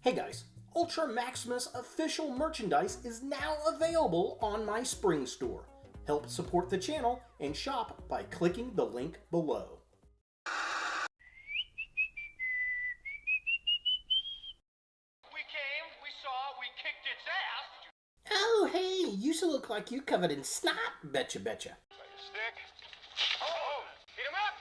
Hey guys, Ultra Maximus official merchandise is now available on my Spring store. Help support the channel and shop by clicking the link below. We came, we saw, we kicked its ass. Oh hey, you used to look like you covered in snot, betcha. Try to stick. Oh, hit him up.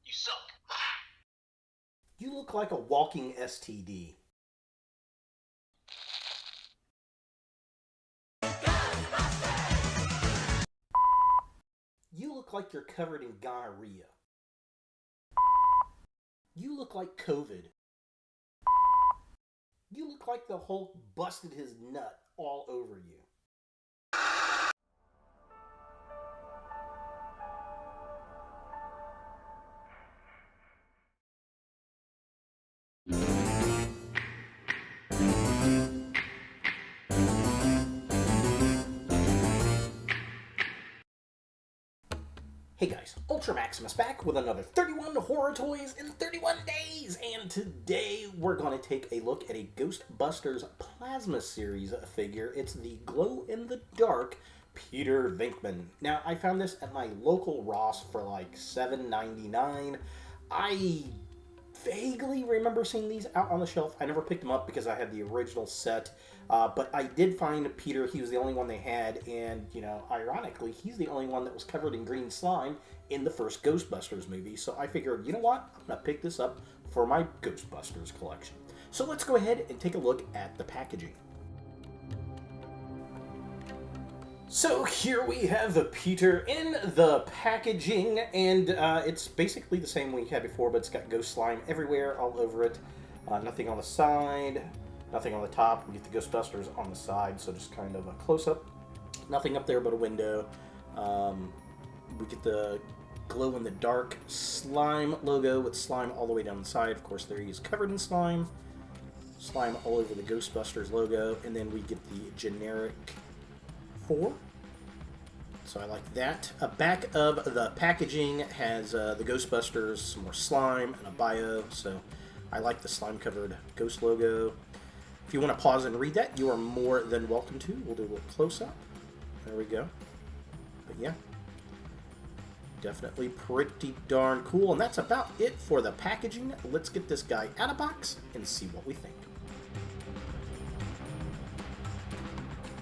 You suck. You look like a walking STD. You look like you're covered in gonorrhea. You look like COVID. You look like the Hulk busted his nut all over you. Hey guys, Ultra Maximus back with another 31 horror toys in 31 days, and today we're going to take a look at a Ghostbusters Plasma Series figure. It's the glow-in-the-dark Peter Venkman. Now, I found this at my local Ross for like $7.99. I vaguely remember seeing these out on the shelf. I never picked them up because I had the original set, but I did find Peter. He was the only one they had, and, you know, ironically, he's the only one that was covered in green slime in the first Ghostbusters movie, so I figured, you know what, I'm going to pick this up for my Ghostbusters collection. So let's go ahead and take a look at the packaging. So here we have the Peter in the packaging, and it's basically the same we had before, but it's got ghost slime everywhere, all over it. Nothing on the side, nothing on the top. We get the Ghostbusters on the side, so just kind of a close-up. Nothing up there but a window. We get the glow-in-the-dark slime logo with slime all the way down the side. Of course, there he is covered in slime. Slime all over the Ghostbusters logo, and then we get the generic 4. So I like that. Back of the packaging has the Ghostbusters, some more slime, and a bio. So I like the slime-covered ghost logo. If you want to pause and read that, you are more than welcome to. We'll do a little close-up. There we go. But yeah, definitely pretty darn cool. And that's about it for the packaging. Let's get this guy out of box and see what we think.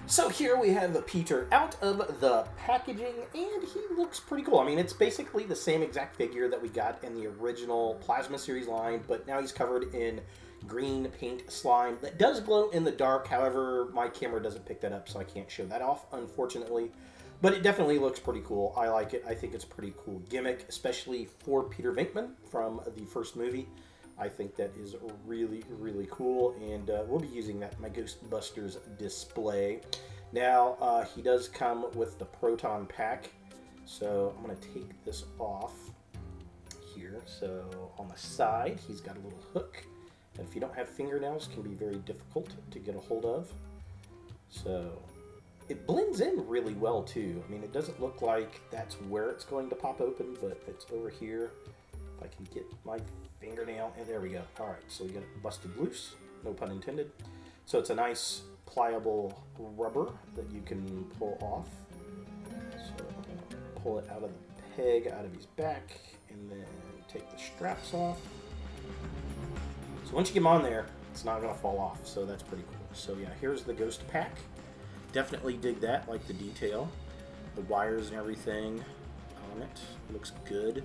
So here we have the Peter out of the packaging, and he looks pretty cool. I mean, it's basically the same exact figure that we got in the original Plasma Series line, but now he's covered in green paint slime that does glow in the dark. However, my camera doesn't pick that up, so I can't show that off, unfortunately. But it definitely looks pretty cool. I like it. I think it's a pretty cool gimmick, especially for Peter Venkman from the first movie. I think that is really, really cool, and we'll be using that in my Ghostbusters display. Now, he does come with the proton pack, so I'm going to take this off here. So on the side, he's got a little hook, and if you don't have fingernails, it can be very difficult to get a hold of. So it blends in really well, too. I mean, it doesn't look like that's where it's going to pop open, but it's over here. If I can get my fingernail, and there we go. All right, so we got it busted loose, no pun intended. So it's a nice pliable rubber that you can pull off. So I'm going to pull it out of the peg, out of his back, and then take the straps off. So once you get them on there, it's not going to fall off, so that's pretty cool. So yeah, here's the Ghost pack. Definitely dig that, like the detail. The wires and everything on it. Looks good.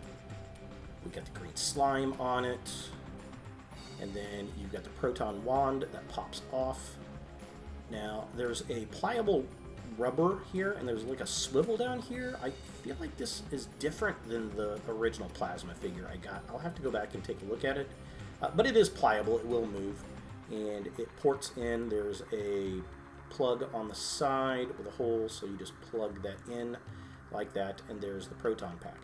We got the green slime on it, and then you've got the proton wand that pops off. Now there's a pliable rubber here, and there's like a swivel down here. I feel like this is different than the original plasma figure I got. I'll have to go back and take a look at it, but it is pliable. It will move, and it ports in. There's a plug on the side with a hole, so you just plug that in like that, and there's the proton pack.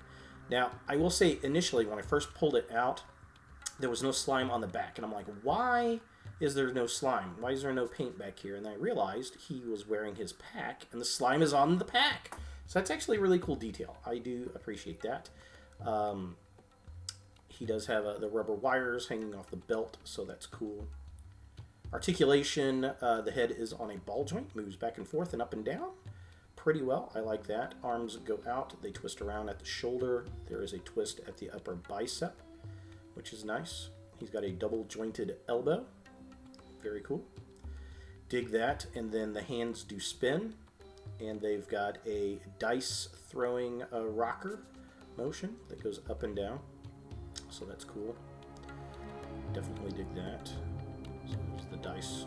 Now, I will say, initially, when I first pulled it out, there was no slime on the back. And I'm like, why is there no slime? Why is there no paint back here? And I realized he was wearing his pack, and the slime is on the pack. So that's actually a really cool detail. I do appreciate that. He does have the rubber wires hanging off the belt, so that's cool. Articulation, the head is on a ball joint, moves back and forth and up and down pretty well. I like that. Arms go out, they twist around at the shoulder. There is a twist at the upper bicep, which is nice. He's got a double jointed elbow. Very cool. Dig that. And then the hands do spin, and they've got a dice throwing rocker motion that goes up and down. So that's cool. Definitely dig that. So there's the dice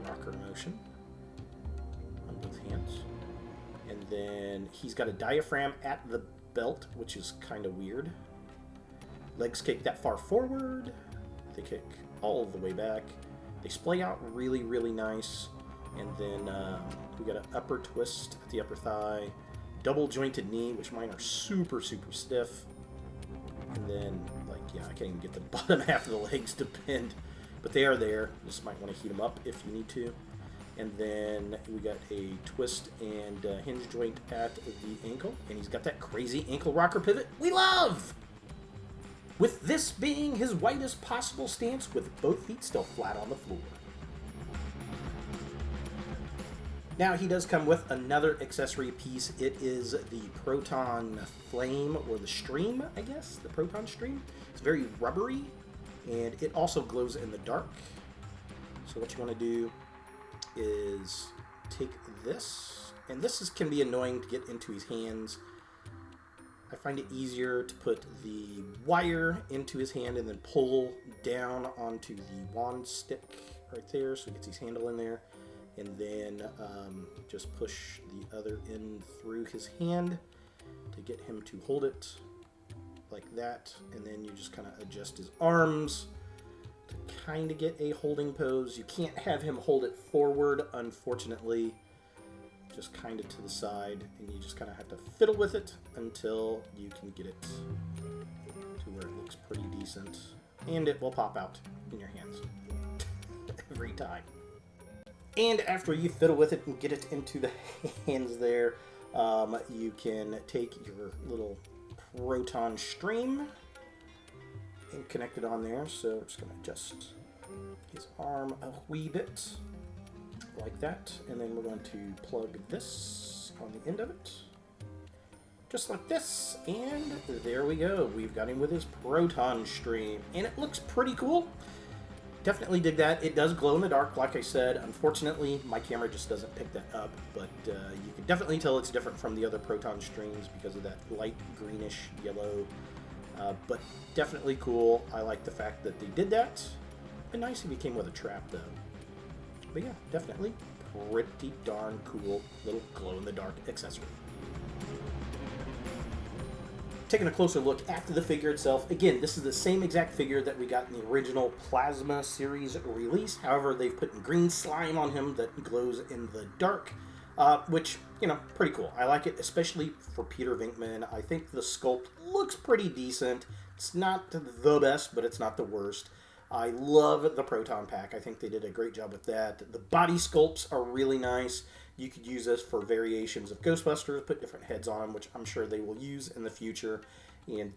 rocker motion on both hands. And then he's got a diaphragm at the belt, which is kind of weird. Legs kick that far forward. They kick all the way back. They splay out really, really nice. And then we got an upper twist at the upper thigh. Double jointed knee, which mine are super, super stiff. And then, like, yeah, I can't even get the bottom half of the legs to bend. But they are there. You just might want to heat them up if you need to. And then we got a twist and hinge joint at the ankle. And he's got that crazy ankle rocker pivot we love! With this being his widest possible stance with both feet still flat on the floor. Now he does come with another accessory piece. It is the Proton Flame, or the Stream, I guess. The Proton Stream. It's very rubbery, and it also glows in the dark. So what you want to do is take this, and this can be annoying to get into his hands. I find it easier to put the wire into his hand and then pull down onto the wand stick right there, so he gets his handle in there, and then just push the other end through his hand to get him to hold it like that, and then you just kind of adjust his arms to kind of get a holding pose. You can't have him hold it forward, unfortunately. Just kind of to the side, and you just kind of have to fiddle with it until you can get it to where it looks pretty decent, and it will pop out in your hands every time. And after you fiddle with it and get it into the hands there, you can take your little Proton Stream and connect it on there. So we're just going to adjust his arm a wee bit like that, and then we're going to plug this on the end of it just like this, and there we go. We've got him with his Proton Stream, and it looks pretty cool. Definitely dig that. It does glow in the dark, like I said. Unfortunately, my camera just doesn't pick that up, but you can definitely tell it's different from the other Proton Streams because of that light greenish yellow, but definitely cool. I like the fact that they did that. It'd be nice if he came with a trap, though. But yeah, definitely pretty darn cool little glow-in-the-dark accessory. Taking a closer look at the figure itself, again, this is the same exact figure that we got in the original Plasma Series release. However, they've put green slime on him that glows in the dark, which, you know, pretty cool. I like it, especially for Peter Venkman. I think the sculpt looks pretty decent. It's not the best, but it's not the worst. I love the Proton Pack. I think they did a great job with that. The body sculpts are really nice. You could use this for variations of Ghostbusters, put different heads on them, which I'm sure they will use in the future. And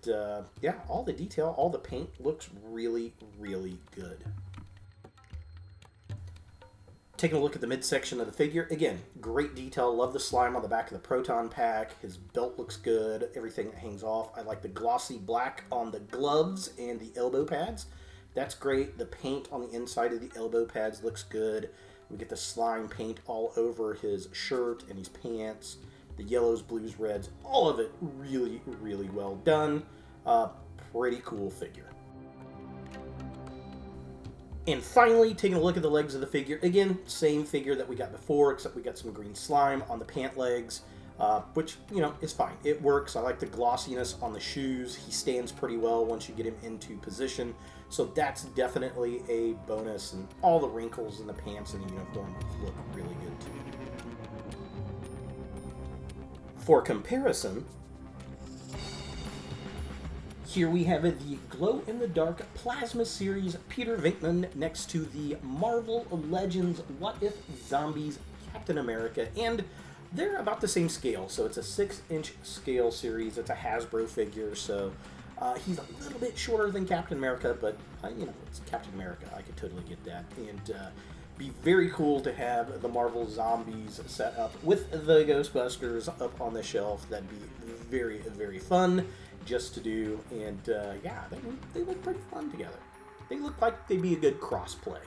yeah, all the detail, all the paint looks really, really good. Taking a look at the midsection of the figure, again, great detail. Love the slime on the back of the Proton Pack. His belt looks good. Everything that hangs off. I like the glossy black on the gloves and the elbow pads. That's great. The paint on the inside of the elbow pads looks good. We get the slime paint all over his shirt and his pants. The yellows, blues, reds, all of it really, really well done. Pretty cool figure. And finally, taking a look at the legs of the figure. Again, same figure that we got before, except we got some green slime on the pant legs, which, you know, is fine. It works. I like the glossiness on the shoes. He stands pretty well once you get him into position. So that's definitely a bonus, and all the wrinkles in the pants and the uniform look really good too. For comparison, here we have the glow-in-the-dark Plasma Series Peter Venkman next to the Marvel Legends What If Zombies Captain America and They're about the same scale, so it's a 6-inch scale series. It's a Hasbro figure, so he's a little bit shorter than Captain America, but it's Captain America. I could totally get that. And be very cool to have the Marvel Zombies set up with the Ghostbusters up on the shelf. That'd be very, very fun just to do. And yeah, they look pretty fun together. They look like they'd be a good cross-play.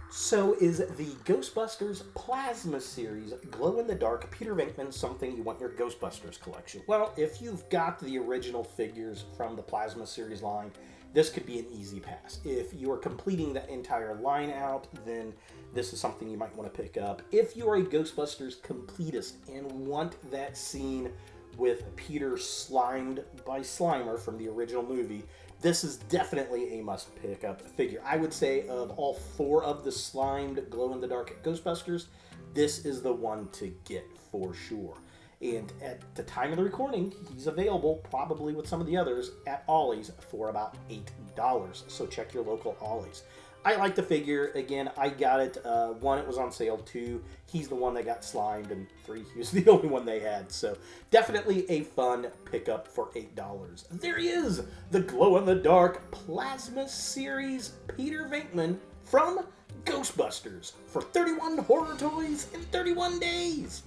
So is the Ghostbusters Plasma Series glow-in-the-dark Peter Venkman something you want in your Ghostbusters collection? Well, if you've got the original figures from the Plasma Series line, this could be an easy pass. If you are completing that entire line out, then this is something you might want to pick up. If you're a Ghostbusters completist and want that scene with Peter slimed by Slimer from the original movie, this is definitely a must-pick-up figure. I would say of all 4 of the slimed glow-in-the-dark Ghostbusters, this is the one to get for sure. And at the time of the recording, he's available, probably with some of the others, at Ollie's for about $8. So check your local Ollie's. I like the figure. Again, I got it. 1, it was on sale. 2, he's the one that got slimed. And 3, he was the only one they had. So definitely a fun pickup for $8. There he is, the glow-in-the-dark Plasma Series Peter Venkman from Ghostbusters for 31 horror toys in 31 days.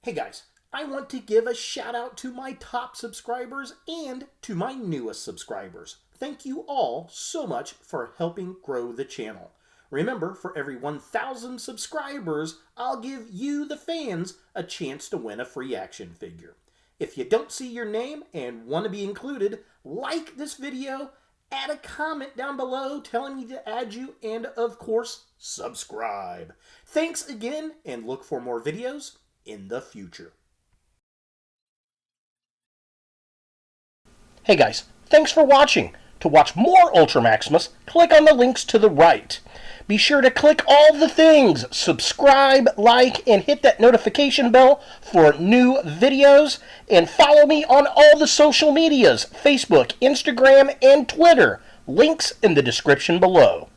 Hey guys, I want to give a shout out to my top subscribers and to my newest subscribers. Thank you all so much for helping grow the channel. Remember, for every 1,000 subscribers, I'll give you, the fans, a chance to win a free action figure. If you don't see your name and want to be included, like this video, add a comment down below telling me to add you, and of course, subscribe. Thanks again, and look for more videos in the future. Hey guys, thanks for watching. To watch more Ultra Maximus, click on the links to the right. Be sure to click all the things, subscribe, like, and hit that notification bell for new videos, and follow me on all the social medias, Facebook, Instagram, and Twitter. Links in the description below.